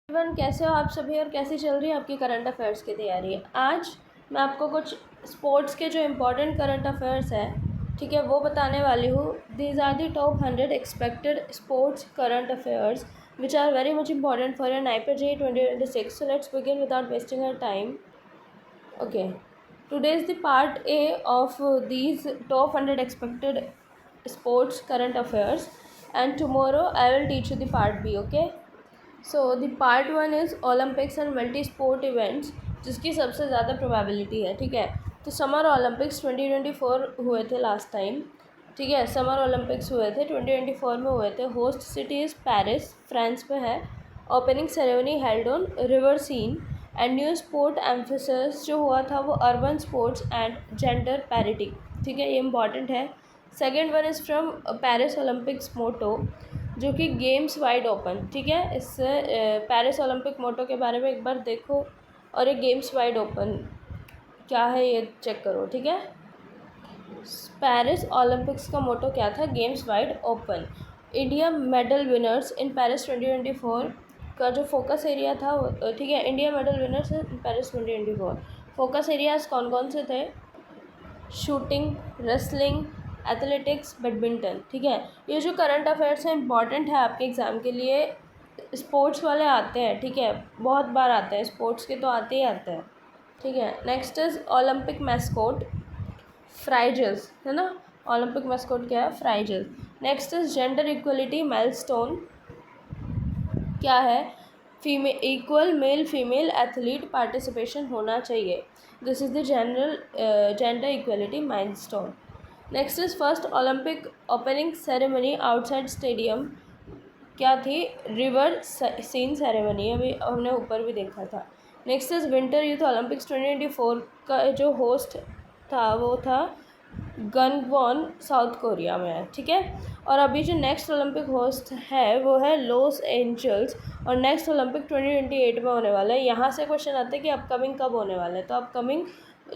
Everyone, कैसे हो आप सभी और कैसी चल रही है आपकी करंट अफेयर्स की तैयारी। आज मैं आपको कुछ स्पोर्ट्स के जो इम्पोर्टेंट करंट अफेयर्स हैं, ठीक है, वो बताने वाली हूँ। These are the top 100 expected sports current affairs which are very much important for your NIPER JEE 2026. So let's begin without wasting our time. Okay, today is the part A of these top 100 expected sports current affairs, and tomorrow I will teach you the part B. Okay. So the part 1 is Olympics and multi sport events, जिसकी सबसे ज़्यादा probability है। ठीक है, तो summer Olympics 2024 हुए थे last time. ठीक है, समर ओलंपिक्स हुए थे 2024 में हुए थे। Host city is Paris, France में है। Opening ceremony held on river Seine and new sport emphasis जो हुआ था वो urban sports and gender parity. ठीक है, ये इंपॉर्टेंट है। Second one is from Paris Olympics motto, जो कि गेम्स वाइड ओपन। ठीक है, इससे पेरिस ओलंपिक मोटो के बारे में एक बार देखो और ये गेम्स वाइड ओपन क्या है ये चेक करो। ठीक है, पेरिस ओलंपिक्स का मोटो क्या था? Games wide open. India medal winners in Paris 2024 का जो फोकस एरिया था, ठीक है, India medal winners in Paris 2024 focus areas कौन कौन से थे? Shooting, wrestling, athletics, badminton. ठीक है, ये जो करंट अफेयर्स हैं इंपॉर्टेंट है आपके एग्ज़ाम के लिए। स्पोर्ट्स वाले आते हैं, ठीक है, बहुत बार आते हैं, स्पोर्ट्स के तो आते ही आते हैं। ठीक है, next is Olympic mascot Phryges, है ना। ओलंपिक मैस्कोट क्या है? Phryges. Next is gender equality milestone क्या है? Equal male female athlete participation होना चाहिए। This is the general gender equality milestone. Next is first Olympic opening ceremony outside stadium क्या थी? रिवर सीन सेरेमनी, अभी हमने ऊपर भी देखा था। Next is winter youth Olympics 2024 का जो होस्ट था वो था गंगवॉन, साउथ कोरिया में है। ठीक है, और अभी जो नेक्स्ट ओलंपिक होस्ट है वो है लॉस एंजल्स, और नेक्स्ट ओलंपिक 2028 में होने वाला है। यहाँ से क्वेश्चन आते हैं कि अपकमिंग कब होने वाला है, तो अपकमिंग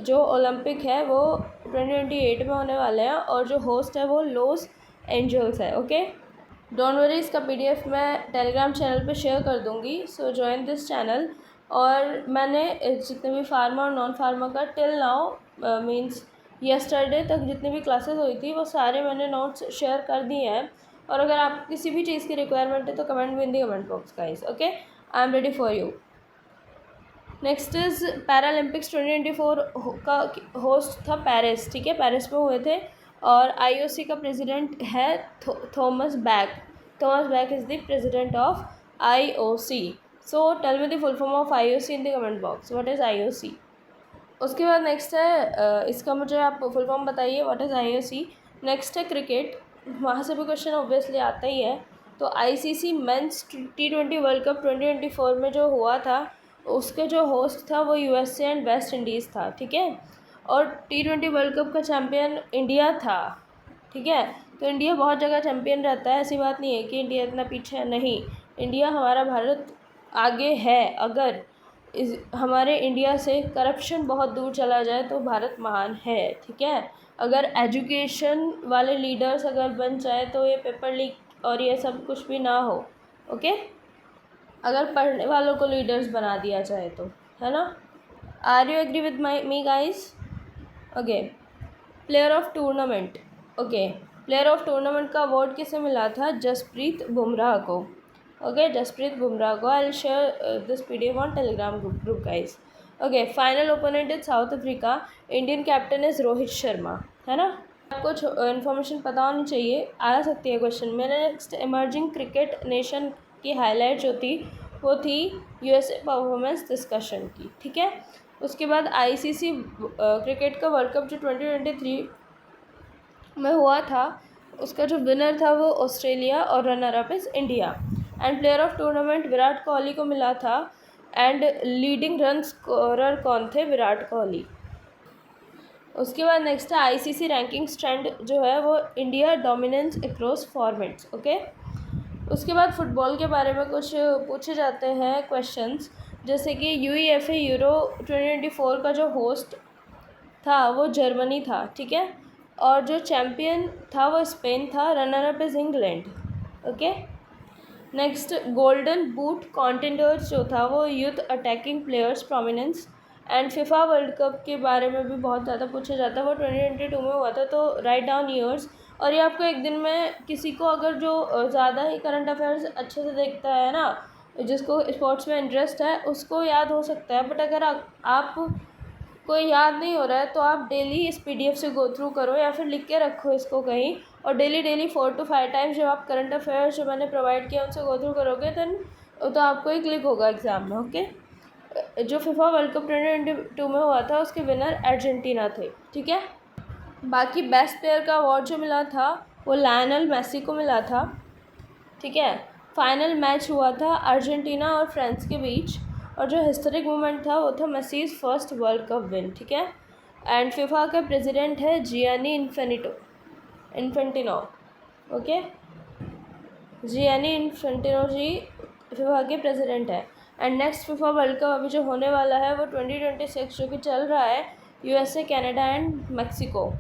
जो ओलंपिक है वो 2028 में होने वाले हैं, और जो होस्ट है वो लॉस एंजल्स है। ओके, डोंट वरी, इसका PDF मैं टेलीग्राम चैनल पे शेयर कर दूँगी, सो ज्वाइन दिस चैनल। और मैंने जितने भी फार्मा और नॉन फार्मा का टिल नाउ मीन्स येस्टरडे तक जितनी भी क्लासेस हुई थी वो सारे मैंने नोट्स शेयर कर दिए हैं। और अगर आप किसी भी चीज़ की रिक्वायरमेंट है तो कमेंट भी in the comment box guys. Okay, I am ready for you. Next is Paralympics 2024 का होस्ट था पेरिस। ठीक है, पेरिस में हुए थे, और IOC का प्रेसिडेंट है Thomas Bach. Thomas Bach is the president of IOC। So tell me the full form of IOC in the comment box. What is IOC? उसके बाद नेक्स्ट है इसका मुझे आप फुल फॉर्म बताइए, व्हाट इज़ IOC। नेक्स्ट है cricket, वहाँ से भी क्वेश्चन ऑब्वियसली आता ही है। तो ICC mains T20 world cup 2024 में जो हुआ था उसके जो होस्ट था वो USA एंड वेस्ट इंडीज़ था। ठीक है, और T20 वर्ल्ड कप का चैम्पियन इंडिया था। ठीक है, तो इंडिया बहुत जगह चैम्पियन रहता है, ऐसी बात नहीं है कि इंडिया इतना पीछे है, नहीं, इंडिया हमारा भारत आगे है। अगर हमारे इंडिया से करप्शन बहुत दूर चला जाए तो भारत महान है। ठीक है, अगर एजुकेशन वाले लीडर्स अगर बन जाए तो ये पेपर लीक और ये सब कुछ भी ना हो। ओके, अगर पढ़ने वालों को लीडर्स बना दिया जाए तो, है ना। Are you agree with me guys? Okay, player of tournament. Okay, player of tournament का अवार्ड किसे मिला था? जसप्रीत बुमराह को। ओके, जसप्रीत बुमराह को। I will share this PDF on Telegram group guys. Okay, final opponent is south Africa. Indian captain is Rohit Sharma, है ना। आपको information पता होनी चाहिए, आ सकती है क्वेश्चन में। नेक्स्ट, इमर्जिंग क्रिकेट नेशन की हाईलाइट जो थी वो थी USA परफॉर्मेंस डिस्कशन की। ठीक है, उसके बाद ICC क्रिकेट का वर्ल्ड कप जो 2023 में हुआ था उसका जो विनर था वो ऑस्ट्रेलिया, और runner up is India. And player of tournament Virat Kohli को मिला था। एंड लीडिंग रन स्कोरर कौन थे? विराट कोहली। उसके बाद नेक्स्ट है ICC रैंकिंग्स ट्रेंड जो है वो India dominance across formats. Okay, उसके बाद फुटबॉल के बारे में कुछ पूछे जाते हैं क्वेश्चंस, जैसे कि UEFA यूरो 2024 का जो होस्ट था वो जर्मनी था। ठीक है, और जो चैम्पियन था वो स्पेन था, runner up is England. Okay, next golden boot contenders जो था वो youth attacking players prominence and FIFA world cup के बारे में भी बहुत ज़्यादा पूछा जाता है। वो 2022 में हुआ था। तो राइट डाउन ईयर्स, और ये आपको एक दिन में किसी को अगर जो ज़्यादा ही करंट अफेयर्स अच्छे से देखता है ना, जिसको स्पोर्ट्स में इंटरेस्ट है, उसको याद हो सकता है। बट अगर आप कोई याद नहीं हो रहा है तो आप डेली इस पीडीएफ से गो थ्रू करो या फिर लिख के रखो इसको कहीं, और डेली 4 to 5 टाइम्स जब आप करंट अफेयर्स जो मैंने प्रोवाइड किया उनसे गो थ्रू करोगे देन तो आपको ही क्लिक होगा एग्ज़ाम में। ओके, जो फीफा वर्ल्ड कप 2022 में हुआ था उसके विनर अर्जेंटीना थे। ठीक है, बाकी बेस्ट प्लेयर का अवार्ड जो मिला था वो लायनल मेसी को मिला था। ठीक है, फाइनल मैच हुआ था अर्जेंटीना और फ्रांस के बीच, और जो हिस्टोरिक मोमेंट था वो था Messi's first world cup win. ठीक है, एंड फीफा के प्रेसिडेंट है Gianni Infantino. Okay, Gianni Infantino ji FIFA के प्रेसिडेंट है। And next FIFA world cup अभी जो होने वाला है वो 2026 जो कि चल रहा है यूएसए, कनाडा एंड मैक्सिको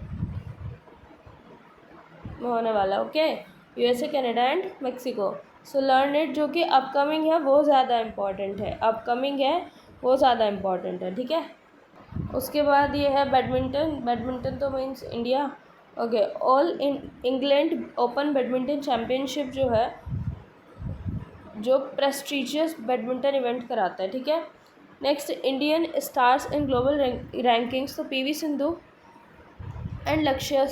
में होने वाला है। Okay, USA, Canada and Mexico. So learn it, जो कि अपकमिंग है वो ज़्यादा इम्पॉर्टेंट है, अपकमिंग है वो ज़्यादा इम्पॉर्टेंट है। ठीक है, उसके बाद ये है बैडमिंटन तो means India. Okay, all England open badminton championship जो है, जो प्रेस्टीजियस बैडमिंटन इवेंट कराता है। ठीक है, next Indian stars in global rankings, तो पीवी सिंधु एंड लक्ष्य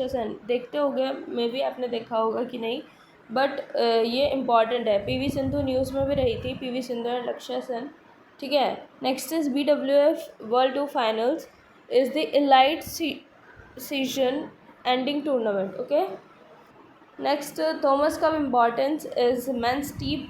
सेन देखते होगे, मे बी आपने देखा होगा कि नहीं, बट ये इम्पॉर्टेंट है। पीवी सिंधु न्यूज़ में भी रही थी, पीवी सिंधु एंड लक्ष्य सेन। ठीक है, next is BWF world tour finals is the elite season ending tournament. Okay, next Thomas cup importance is men's team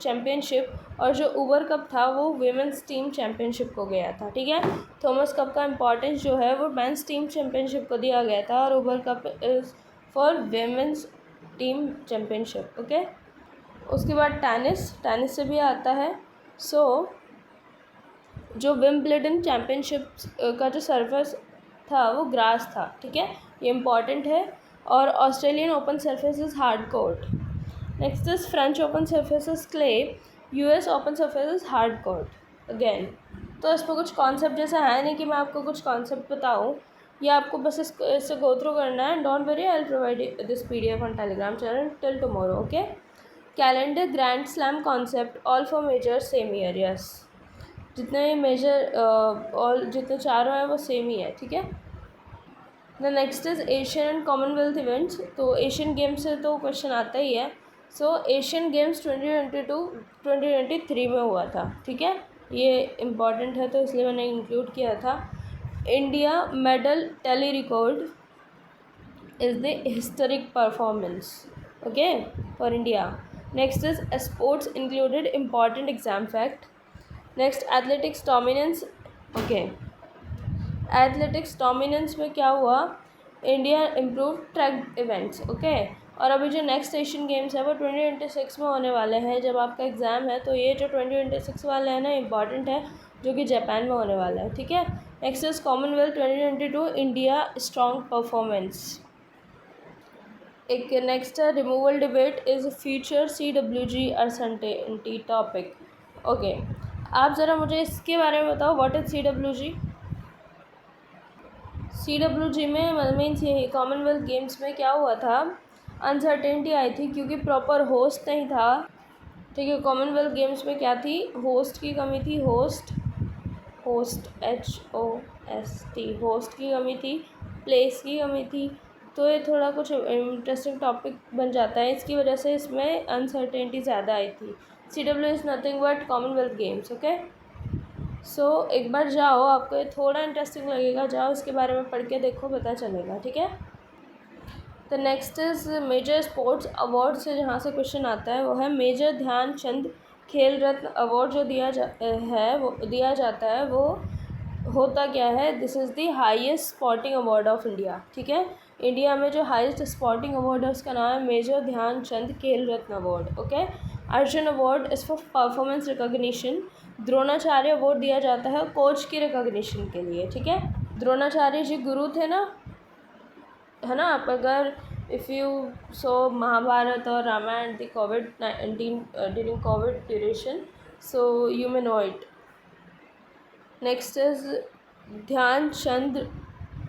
championship, और जो उबर कप था वो वीमेंस टीम चैम्पियनशिप को गया था। ठीक है, थॉमस कप का इम्पॉर्टेंस जो है वो मेंस टीम चैम्पियनशिप को दिया गया था, और Uber cup is for women's team championship. Okay, उसके बाद टेनिस से भी आता है। सो जो विंबलडन चैम्पियनशिप का जो सरफेस था वो ग्रास था। ठीक है, ये इम्पॉर्टेंट है। और Australian open surface is hard court. Next is French open surface is clay, US open surface is hard court again. तो इस पर कुछ कॉन्सेप्ट जैसा है नहीं कि मैं आपको कुछ कॉन्सेप्ट बताऊँ, या आपको बस इससे गो थ्रू करना है। Don't worry, I will provide this PDF on Telegram channel till tomorrow. Okay, calendar grand slam concept all four major same year. Yes, जितने मेजर ऑल जितने चारों हैं वो सेम ही है। ठीक है, the next is Asian and Commonwealth events, तो एशियन गेम्स से तो क्वेश्चन आता ही है। सो एशियन गेम्स 2023 में हुआ था। ठीक है, ये इम्पॉर्टेंट है तो इसलिए मैंने इंक्लूड किया था। India medal tally record is the historic performance, okay, for India. Next is sports included important exam fact. Next athletics dominance. Okay, athletics dominance में क्या हुआ, India improve track events. Okay, और अभी जो नेक्स्ट एशियन गेम्स है वो 2026 में होने वाले हैं जब आपका एग्ज़ाम है। तो ये जो 2026 वाले हैं ना इम्पॉर्टेंट है, जो कि जापान में होने वाला है। ठीक है, next is Commonwealth 2022 India strong performance. एक नेक्स्ट है removal debate is future CWG uncertainty topic. Okay, आप ज़रा मुझे इसके बारे में बताओ, व्हाट इज़ CWG। CWG में मीन्स यही कॉमनवेल्थ गेम्स में क्या हुआ था, अनसर्टेनिटी आई थी क्योंकि प्रॉपर होस्ट नहीं था। ठीक है, कॉमनवेल्थ गेम्स में क्या थी, होस्ट की कमी थी, होस्ट होस्ट की कमी थी, प्लेस की कमी थी। तो ये थोड़ा कुछ इंटरेस्टिंग टॉपिक बन जाता है, इसकी वजह से इसमें अनसर्टेनिटी ज़्यादा आई थी। CW is nothing but Commonwealth games. Okay, so एक बार जाओ, आपको ये थोड़ा इंटरेस्टिंग लगेगा, जाओ इसके बारे में पढ़ के देखो, पता चलेगा। ठीक है, तो next is major sports award से जहाँ से क्वेश्चन आता है वो है मेजर ध्यानचंद खेल रत्न अवार्ड जो दिया जाता है वो होता क्या है, this is the highest sporting award of India. ठीक है, इंडिया में जो हाईएस्ट स्पोर्टिंग अवार्ड है उसका नाम है major Dhyanchand Khel Ratna award. Okay, Arjuna award is for performance recognition. Dronacharya award दिया जाता है कोच की रिकॉग्निशन के लिए। ठीक है, द्रोणाचार्य जी गुरु थे ना, है ना। आप अगर if you saw Mahabharata or Ramayana the COVID-19 during COVID duration, so you may know it. Next is Dhyan Chand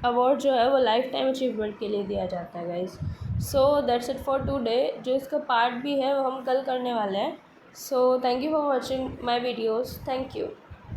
award जो है वो लाइफ टाइम अचीवमेंट के लिए दिया जाता है guys. So that's it for today. जो इसका पार्ट भी है वो हम कल करने वाले हैं. So thank you for watching my videos. Thank you.